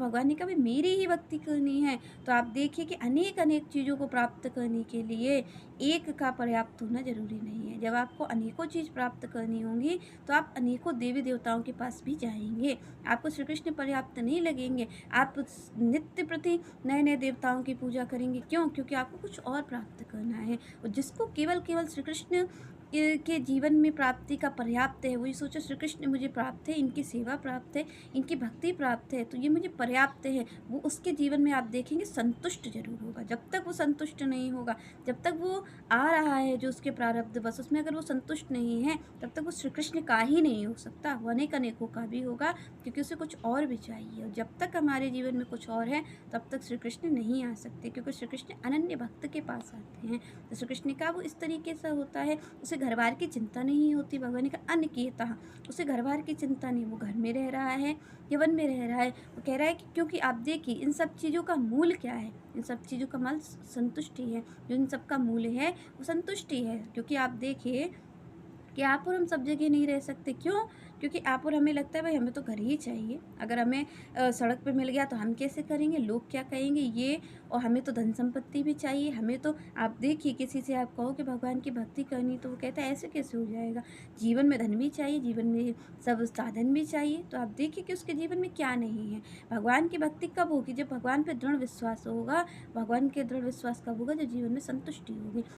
भगवान ने कहा भाई मेरी ही भक्ति करनी है। तो आप देखिए कि अनेक-अनेक चीज़ों को प्राप्त करने के लिए एक का पर्याप्त होना ज़रूरी नहीं है। जब आपको अनेकों चीज़ प्राप्त करनी होंगी, तो आप अनेकों देवी-देवताओं के पास भी जाएँगे। आपको श्री कृष्ण पर्याप्त नहीं लगेंगे। आप नित्य प्रति नए-नए देवताओं की पूजा करेंगे। क्यों? क्योंकि आपको कुछ और प्राप्त करना है। और जिसको केवल श्री कृष्ण के जीवन में प्राप्ति का पर्याप्त है, वही सोचो श्री कृष्ण मुझे प्राप्त है, इनकी सेवा प्राप्त है, इनकी भक्ति प्राप्त है, तो ये मुझे पर्याप्त है। वो उसके जीवन में आप देखेंगे संतुष्ट ज़रूर होगा। जब तक वो संतुष्ट नहीं होगा, जब तक वो आ रहा है जो उसके प्रारब्ध बस उसमें अगर वो संतुष्ट नहीं है, तब तक वो श्री कृष्ण का ही नहीं हो सकता। वो अनेक-अनेकों का भी होगा, क्योंकि उसे कुछ और भी चाहिए। और जब तक हमारे जीवन में कुछ और है, तब तक श्री कृष्ण नहीं आ सकते, क्योंकि श्री कृष्ण अनन्य भक्त के पास आते हैं। तो श्री कृष्ण का वो इस तरीके से होता है, उसे घर-बार की चिंता नहीं होती। भगवान ने कहा अन्न किएतः, उसे घर-बार की चिंता नहीं, वो घर में रह रहा है या वन में रह रहा है। वो कह रहा है कि क्योंकि आप देखिए इन सब चीज़ों का मूल क्या है? इन सब चीज़ों का मूल संतुष्टि है। जो इन सब का मूल है, वो संतुष्टि है। क्योंकि आप देखिए कि आप और हम सब जगह नहीं रह सकते। क्यों? क्योंकि आप और हमें लगता है भाई हमें तो घर ही चाहिए। अगर हमें सड़क पे मिल गया तो हम कैसे करेंगे? लोग क्या कहेंगे ये। और हमें तो धन संपत्ति भी चाहिए। हमें तो आप देखिए किसी से आप कहो कि भगवान की भक्ति करनी, तो वो कहता है ऐसे कैसे हो जाएगा? जीवन में धन भी चाहिए, जीवन में सब साधन भी चाहिए। तो आप देखिए कि उसके जीवन में क्या नहीं है। भगवान की भक्ति कब होगी? जब भगवान पे दृढ़ विश्वास होगा। भगवान के दृढ़ विश्वास कब होगा? जब जीवन में संतुष्टि होगी।